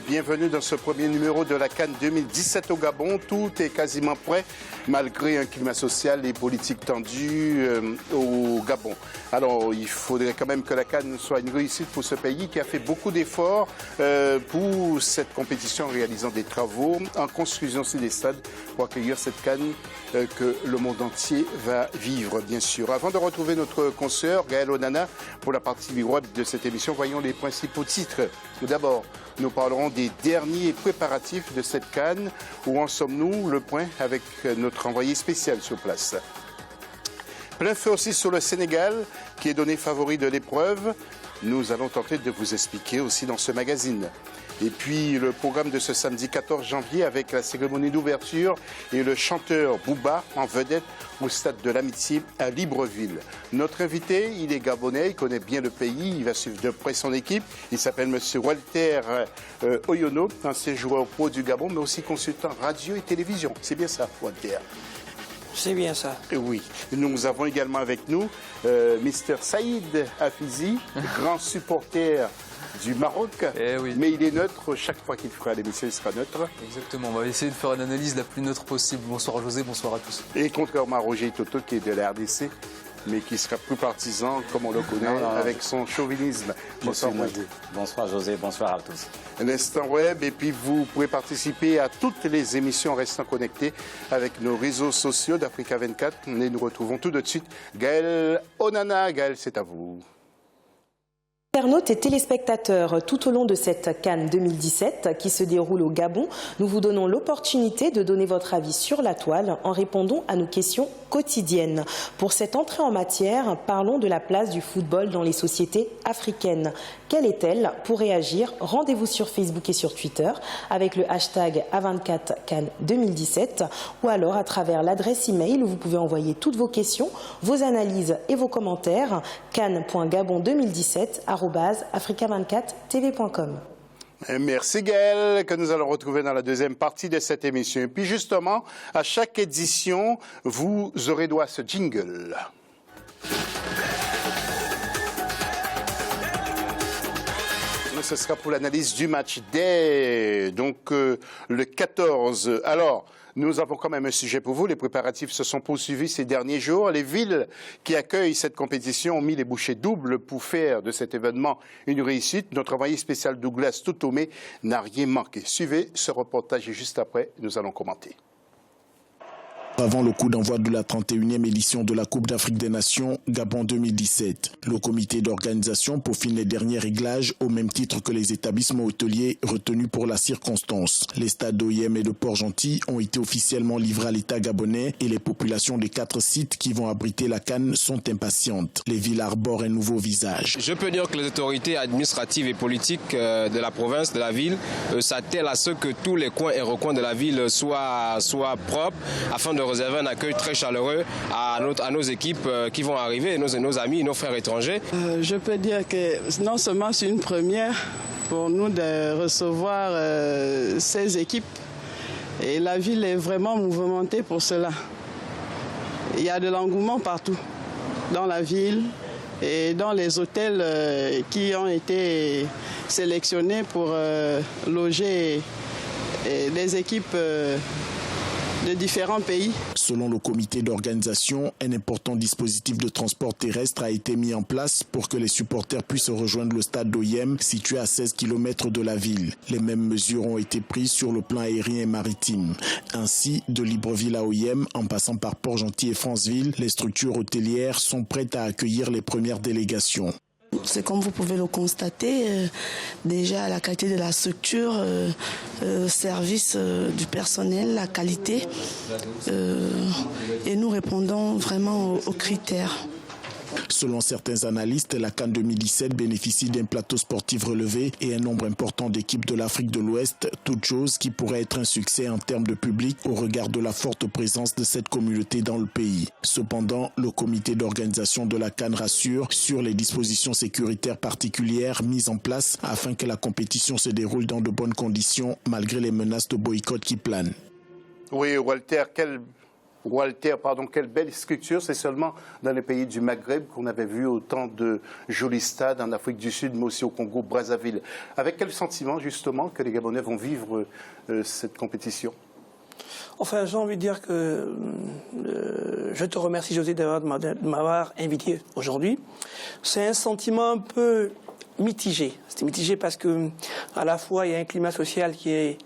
bienvenue dans ce premier numéro de la CAN 2017 au Gabon. Tout est quasiment prêt malgré un climat social et politique tendu au Gabon. Alors il faudrait quand même que la CAN soit une réussite pour ce pays qui a fait beaucoup d'efforts pour cette compétition en réalisant des travaux, en construisant aussi des stades pour accueillir cette CAN que le monde entier va vivre bien sûr. Avant de retrouver notre consoeur Gaël Onana pour la partie web de cette émission, voyons les principaux titres. Tout d'abord, nous parlerons des derniers préparatifs de cette CAN. Où en sommes-nous? Le point avec notre envoyé spécial sur place. Plein feu aussi sur le Sénégal, qui est donné favori de l'épreuve. Nous allons tenter de vous expliquer aussi dans ce magazine. Et puis le programme de ce samedi 14 janvier avec la cérémonie d'ouverture et le chanteur Booba en vedette au stade de l'Amitié à Libreville. Notre invité, il est gabonais, il connaît bien le pays, il va suivre de près son équipe. Il s'appelle M. Walter Oyono, ancien joueur pro du Gabon, mais aussi consultant radio et télévision. C'est bien ça, Walter? C'est bien ça. Oui. Nous avons également avec nous Mr. Saïd Hafizi, grand supporter du Maroc, oui. Mais il est neutre. Chaque fois qu'il fera l'émission, il sera neutre. Exactement, on va essayer de faire une analyse la plus neutre possible. Bonsoir José, bonsoir à tous. Et contrairement à Roger Toto qui est de la RDC, mais qui sera plus partisan, comme on le connaît, avec son chauvinisme. Bonsoir Roger. Bonsoir José, bonsoir à tous. Un instant web, et puis vous pouvez participer à toutes les émissions en restant connectés avec nos réseaux sociaux d'Africa 24. Et nous retrouvons tout de suite Gaël Onana. Gaël, c'est à vous. Internautes et téléspectateurs, tout au long de cette CAN 2017 qui se déroule au Gabon, nous vous donnons l'opportunité de donner votre avis sur la toile en répondant à nos questions quotidiennes. Pour cette entrée en matière, parlons de la place du football dans les sociétés africaines. Quelle est-elle? Pour réagir, rendez-vous sur Facebook et sur Twitter avec le hashtag A24CAN 2017 ou alors à travers l'adresse email où vous pouvez envoyer toutes vos questions, vos analyses et vos commentaires can.gabon2017@africa24tv.com. Merci Gaël, que nous allons retrouver dans la deuxième partie de cette émission. Et puis justement, à chaque édition, vous aurez droit à ce jingle. Ce sera pour l'analyse du match day, donc le 14. Alors, nous avons quand même un sujet pour vous. Les préparatifs se sont poursuivis ces derniers jours. Les villes qui accueillent cette compétition ont mis les bouchées doubles pour faire de cet événement une réussite. Notre envoyé spécial Douglas Totomé n'a rien manqué. Suivez ce reportage et juste après, nous allons commenter. Avant le coup d'envoi de la 31e édition de la Coupe d'Afrique des Nations, Gabon 2017. Le comité d'organisation peaufine les derniers réglages au même titre que les établissements hôteliers retenus pour la circonstance. Les stades d'OIM et de Port-Gentil ont été officiellement livrés à l'État gabonais et les populations des 4 sites qui vont abriter la CAN sont impatientes. Les villes arborent un nouveau visage. Je peux dire que les autorités administratives et politiques de la province, de la ville, s'attellent à ce que tous les coins et recoins de la ville soient propres afin de réserver un accueil très chaleureux à nos équipes qui vont arriver, nos amis, nos frères étrangers. Je peux dire que non seulement c'est une première pour nous de recevoir ces équipes et la ville est vraiment mouvementée pour cela. Il y a de l'engouement partout, dans la ville et dans les hôtels qui ont été sélectionnés pour loger des équipes de différents pays. Selon le comité d'organisation, un important dispositif de transport terrestre a été mis en place pour que les supporters puissent rejoindre le stade d'OIM situé à 16 km de la ville. Les mêmes mesures ont été prises sur le plan aérien et maritime. Ainsi, de Libreville à OIM, en passant par Port-Gentil et Franceville, les structures hôtelières sont prêtes à accueillir les premières délégations. C'est comme vous pouvez le constater, déjà la qualité de la structure, service du personnel, la qualité, et nous répondons vraiment aux critères. Selon certains analystes, la CAN 2017 bénéficie d'un plateau sportif relevé et un nombre important d'équipes de l'Afrique de l'Ouest, toute chose qui pourrait être un succès en termes de public au regard de la forte présence de cette communauté dans le pays. Cependant, le comité d'organisation de la CAN rassure sur les dispositions sécuritaires particulières mises en place afin que la compétition se déroule dans de bonnes conditions malgré les menaces de boycott qui planent. Oui, Walter, quel Walter, pardon, quelle belle structure. C'est seulement dans les pays du Maghreb qu'on avait vu autant de jolis stades en Afrique du Sud, mais aussi au Congo, Brazzaville. Avec quel sentiment, justement, que les Gabonais vont vivre cette compétition? Enfin, j'ai envie de dire que je te remercie, José, de m'avoir invité aujourd'hui. C'est un sentiment un peu mitigé. C'est mitigé parce que, à la fois, il y a un climat social qui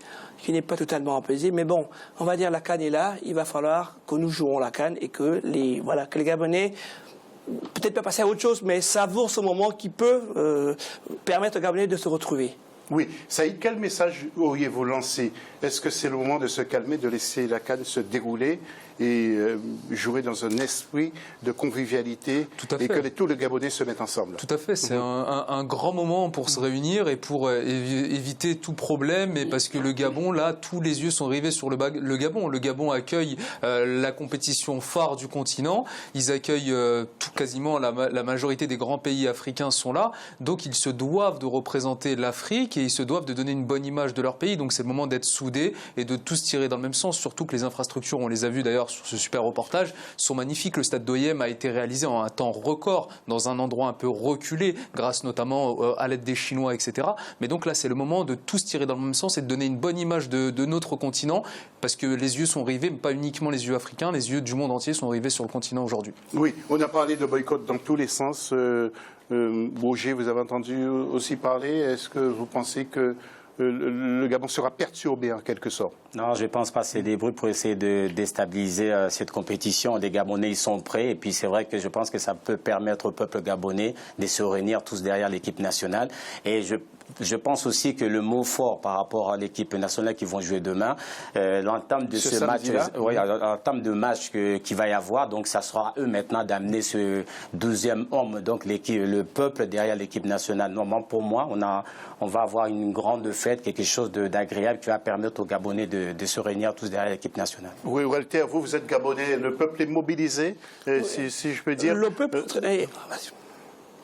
n'est pas totalement apaisé. Mais bon, on va dire la CAN est là. Il va falloir que nous jouons la CAN et que les Gabonais, peut-être pas passer à autre chose, mais savourent ce moment qui peut permettre aux Gabonais de se retrouver. Oui. Saïd, quel message auriez-vous lancé? Est-ce que c'est le moment de se calmer, de laisser la CAN se dérouler et jouer dans un esprit de convivialité et que tous les Gabonais se mettent ensemble? Tout à fait, c'est un grand moment pour se réunir et pour éviter tout problème, et parce que le Gabon, là, tous les yeux sont rivés sur le Gabon. Le Gabon accueille la compétition phare du continent, ils accueillent quasiment la majorité des grands pays africains sont là, donc ils se doivent de représenter l'Afrique et ils se doivent de donner une bonne image de leur pays, donc c'est le moment d'être soudés et de tous tirer dans le même sens, surtout que les infrastructures, on les a vues d'ailleurs sur ce super reportage, sont magnifiques. Le stade d'OIM a été réalisé en un temps record, dans un endroit un peu reculé, grâce notamment à l'aide des Chinois, etc. Mais donc là, c'est le moment de tous tirer dans le même sens et de donner une bonne image de notre continent, parce que les yeux sont rivés, mais pas uniquement les yeux africains, les yeux du monde entier sont rivés sur le continent aujourd'hui. Oui, on a parlé de boycott dans tous les sens. Bourget, vous avez entendu aussi parler. Est-ce que vous pensez que le Gabon sera perturbé en quelque sorte? Non, je ne pense pas. C'est des bruits pour essayer de déstabiliser cette compétition. Les Gabonais, ils sont prêts. Et puis, c'est vrai que je pense que ça peut permettre au peuple gabonais de se réunir tous derrière l'équipe nationale. Et je pense aussi que le mot fort par rapport à l'équipe nationale qui vont jouer demain, l'entame de ce match, l'entame de match qu'il va y avoir, donc ça sera à eux maintenant d'amener ce 12e homme, donc le peuple derrière l'équipe nationale. Normalement, pour moi, on va avoir une grande fête, quelque chose d'agréable qui va permettre aux Gabonais de se réunir tous derrière l'équipe nationale. Oui, Walter, vous êtes Gabonais, le peuple est mobilisé, si je peux dire. Le peuple...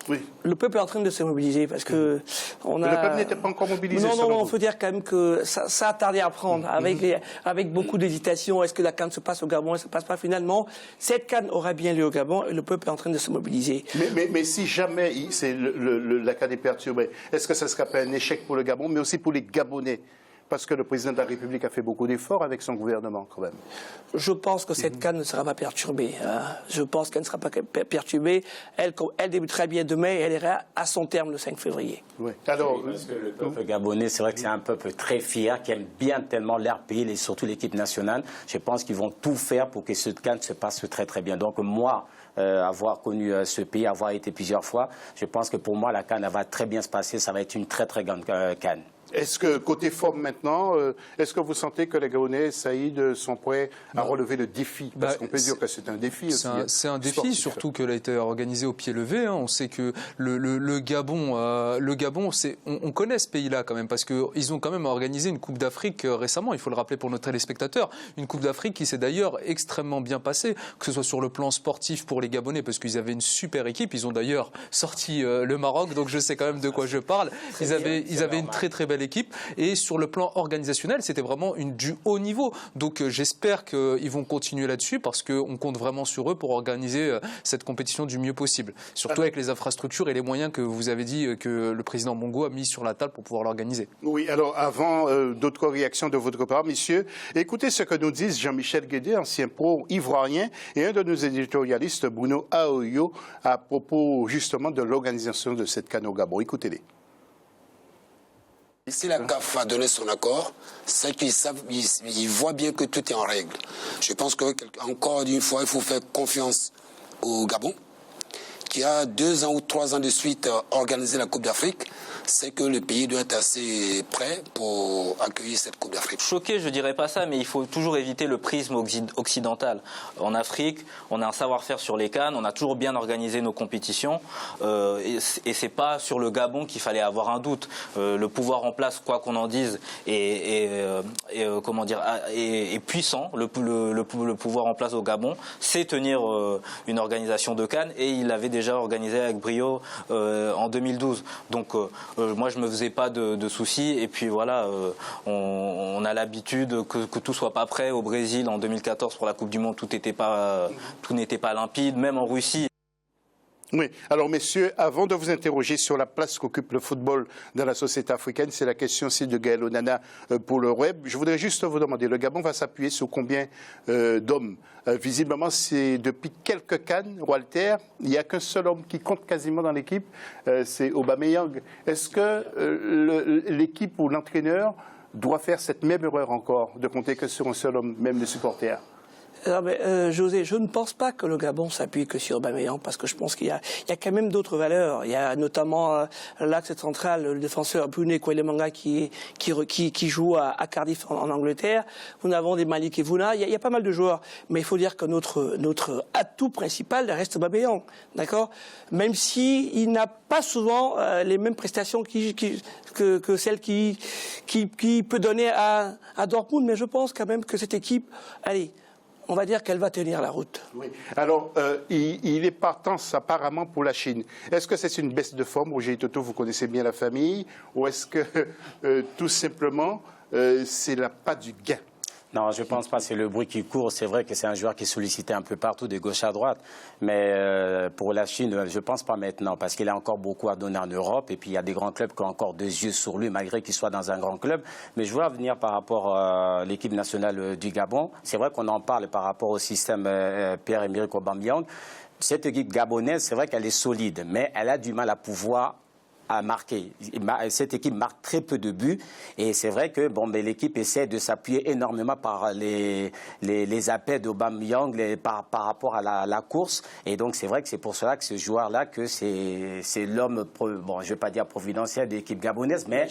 Oui. Le peuple est en train de se mobiliser parce que le peuple n'était pas encore mobilisé. Non, on peut dire quand même que ça a tardé à prendre avec beaucoup d'hésitation. Est-ce que la CAN se passe au Gabon? Elle ne se passe pas finalement. Cette CAN aura bien lieu au Gabon et le peuple est en train de se mobiliser. Mais si jamais la CAN est perturbée, est-ce que ça ne sera pas un échec pour le Gabon, mais aussi pour les Gabonais? Parce que le président de la République a fait beaucoup d'efforts avec son gouvernement, quand même. Je pense que cette CAN ne sera pas perturbée. Je pense qu'elle ne sera pas perturbée. Elle débutera bien demain et elle ira à son terme le 5 février. Oui. Alors, parce que le peuple gabonais, c'est vrai que c'est un peuple très fier, qui aime bien tellement leur pays et surtout l'équipe nationale. Je pense qu'ils vont tout faire pour que ce CAN se passe très très bien. Donc moi, avoir connu ce pays, avoir été plusieurs fois, je pense que pour moi, la CAN va très bien se passer. Ça va être une très très grande CAN. Est-ce que, côté forme maintenant, est-ce que vous sentez que les Gabonais, Saïd, sont prêts à relever le défi? Parce qu'on peut dire que c'est un défi aussi. C'est un défi, surtout qu'elle a été organisée au pied levé. On sait que le Gabon, on connaît ce pays-là quand même, parce qu'ils ont quand même organisé une Coupe d'Afrique récemment, il faut le rappeler pour nos téléspectateurs. Une Coupe d'Afrique qui s'est d'ailleurs extrêmement bien passée, que ce soit sur le plan sportif pour les Gabonais, parce qu'ils avaient une super équipe. Ils ont d'ailleurs sorti le Maroc, donc je sais quand même de quoi je parle. Ils avaient une très très belle équipe, et sur le plan organisationnel, c'était vraiment du haut niveau. Donc j'espère qu'ils vont continuer là-dessus, parce qu'on compte vraiment sur eux pour organiser cette compétition du mieux possible. Surtout avec les infrastructures et les moyens que vous avez dit que le président Bongo a mis sur la table pour pouvoir l'organiser. Oui, alors avant d'autres réactions de votre part, messieurs, écoutez ce que nous disent Jean-Michel Guédé, ancien pro ivoirien, et un de nos éditorialistes, Bruno Aoyo, à propos justement de l'organisation de cette CAN au Gabon. Écoutez-les. Si la CAF a donné son accord, c'est qu'ils voient bien que tout est en règle. Je pense qu'encore une fois, il faut faire confiance au Gabon, qui a 2 ans ou 3 ans de suite organisé la Coupe d'Afrique. C'est que le pays doit être assez prêt pour accueillir cette Coupe d'Afrique. Choqué, je dirais pas ça, mais il faut toujours éviter le prisme occidental. En Afrique, on a un savoir-faire sur les CAN, on a toujours bien organisé nos compétitions, et c'est pas sur le Gabon qu'il fallait avoir un doute. Le pouvoir en place, quoi qu'on en dise, est puissant. Le pouvoir en place au Gabon sait tenir une organisation de CAN, et il avait déjà organisé avec brio en 2012. Donc moi, je me faisais pas de soucis. Et puis voilà, on a l'habitude que tout soit pas prêt. Au Brésil, en 2014, pour la Coupe du Monde, tout n'était pas limpide, même en Russie. Oui. Alors, messieurs, avant de vous interroger sur la place qu'occupe le football dans la société africaine, c'est la question aussi de Gaël Onana pour le web. Je voudrais juste vous demander, le Gabon va s'appuyer sur combien d'hommes? Visiblement, c'est depuis quelques CAN, Walter, il n'y a qu'un seul homme qui compte quasiment dans l'équipe, c'est Aubameyang. Est-ce que l'équipe ou l'entraîneur doit faire cette même erreur encore, de compter que sur un seul homme, même les supporters? Alors, José, je ne pense pas que le Gabon s'appuie que sur Aubameyang, parce que je pense qu'il y a quand même d'autres valeurs. Il y a notamment l'axe central, le défenseur Bruno Kouelemanga qui joue à Cardiff en Angleterre. Nous avons des Malik Evuna. Il y a pas mal de joueurs, mais il faut dire que notre atout principal reste Aubameyang, d'accord. Même si il n'a pas souvent les mêmes prestations que celles qui peut donner à Dortmund, mais je pense quand même que cette équipe, allez, on va dire qu'elle va tenir la route. Oui. Alors, il est partant apparemment pour la Chine. Est-ce que c'est une baisse de forme? Roger Toto, vous connaissez bien la famille. Ou est-ce que, tout simplement, c'est la patte du gain? Non, je ne pense pas. C'est le bruit qui court. C'est vrai que c'est un joueur qui est sollicité un peu partout, de gauche à droite. Mais pour la Chine, je ne pense pas maintenant, parce qu'il a encore beaucoup à donner en Europe. Et puis, il y a des grands clubs qui ont encore des yeux sur lui, malgré qu'il soit dans un grand club. Mais je veux revenir par rapport à l'équipe nationale du Gabon. C'est vrai qu'on en parle par rapport au système Pierre-Emerick Aubameyang. Cette équipe gabonaise, c'est vrai qu'elle est solide, mais elle a du mal à pouvoir marquer. Cette équipe marque très peu de buts et c'est vrai que l'équipe essaie de s'appuyer énormément par les appels d'Aubameyang par rapport à la course, et donc c'est vrai que c'est pour cela que ce joueur-là, que c'est l'homme, je ne vais pas dire providentiel de l'équipe gabonaise, mais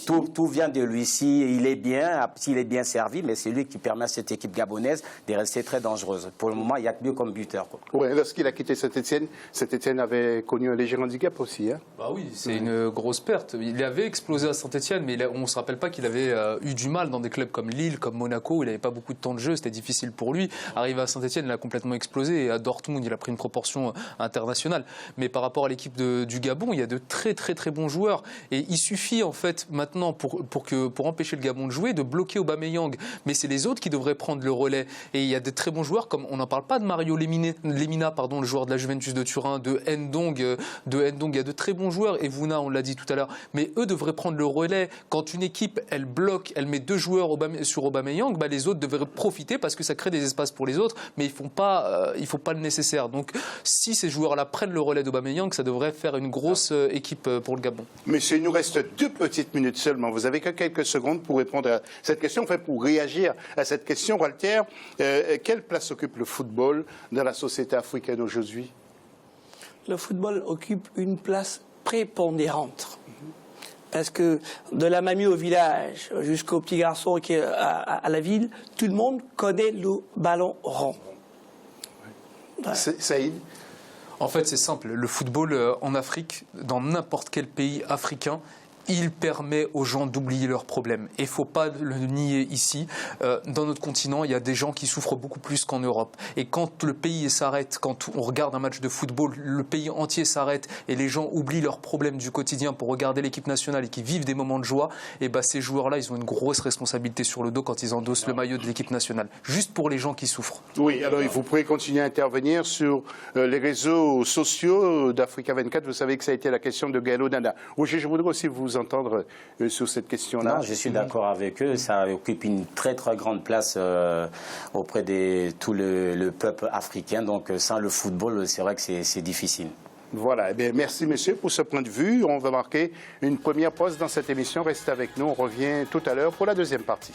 tout vient de lui. S'il est bien servi, mais c'est lui qui permet à cette équipe gabonaise de rester très dangereuse. Pour le moment, il n'y a que lui comme buteur. Oui, lorsqu'il a quitté Saint-Étienne avait connu un léger handicap aussi. Hein. Bah oui, c'est une grosse perte. Il avait explosé à Saint-Étienne, mais on ne se rappelle pas qu'il avait eu du mal dans des clubs comme Lille, comme Monaco, où il n'avait pas beaucoup de temps de jeu, c'était difficile pour lui. Arrivé à Saint-Étienne, il a complètement explosé, et à Dortmund, il a pris une proportion internationale. Mais par rapport à l'équipe du Gabon, il y a de très très très bons joueurs, et il suffit en fait maintenant pour empêcher le Gabon de jouer, de bloquer Aubameyang. Mais c'est les autres qui devraient prendre le relais. Et il y a de très bons joueurs, comme on n'en parle pas de Mario Lemina, le joueur de la Juventus de Turin, de Ndong. Il y a de très bons joueurs. Evuna, on l'a dit tout à l'heure, mais eux devraient prendre le relais. Quand une équipe, elle bloque, elle met deux joueurs sur Aubameyang, les autres devraient profiter parce que ça crée des espaces pour les autres, mais il ne faut pas le nécessaire. Donc, si ces joueurs-là prennent le relais d'Aubameyang, ça devrait faire une grosse équipe pour le Gabon. Monsieur, il nous reste 2 petites minutes seulement. Vous avez que quelques secondes pour répondre à cette question, enfin pour réagir à cette question. Walter, quelle place occupe le football dans la société africaine aujourd'hui? Le football occupe une place prépondérante. Parce que de la mamie au village jusqu'au petit garçon qui est à la ville, tout le monde connaît le ballon rond. Ouais. Saïd? En fait, c'est simple. Le football en Afrique, dans n'importe quel pays africain, il permet aux gens d'oublier leurs problèmes. Et il ne faut pas le nier ici. Dans notre continent, il y a des gens qui souffrent beaucoup plus qu'en Europe. Et quand le pays s'arrête, quand on regarde un match de football, le pays entier s'arrête et les gens oublient leurs problèmes du quotidien pour regarder l'équipe nationale et qui vivent des moments de joie, et ces joueurs-là, ils ont une grosse responsabilité sur le dos quand ils endossent le maillot de l'équipe nationale. Juste pour les gens qui souffrent. Oui, alors vous pouvez continuer à intervenir sur les réseaux sociaux d'Africa 24. Vous savez que ça a été la question de Gaël Onana. Roger, je voudrais aussi vous entendre sur cette question-là. Non, je suis d'accord avec eux. Ça occupe une très très grande place auprès de tout le peuple africain. Donc sans le football, c'est vrai que c'est difficile. Voilà, eh bien, merci messieurs pour ce point de vue. On va marquer une première pause dans cette émission. Restez avec nous, on revient tout à l'heure pour la deuxième partie.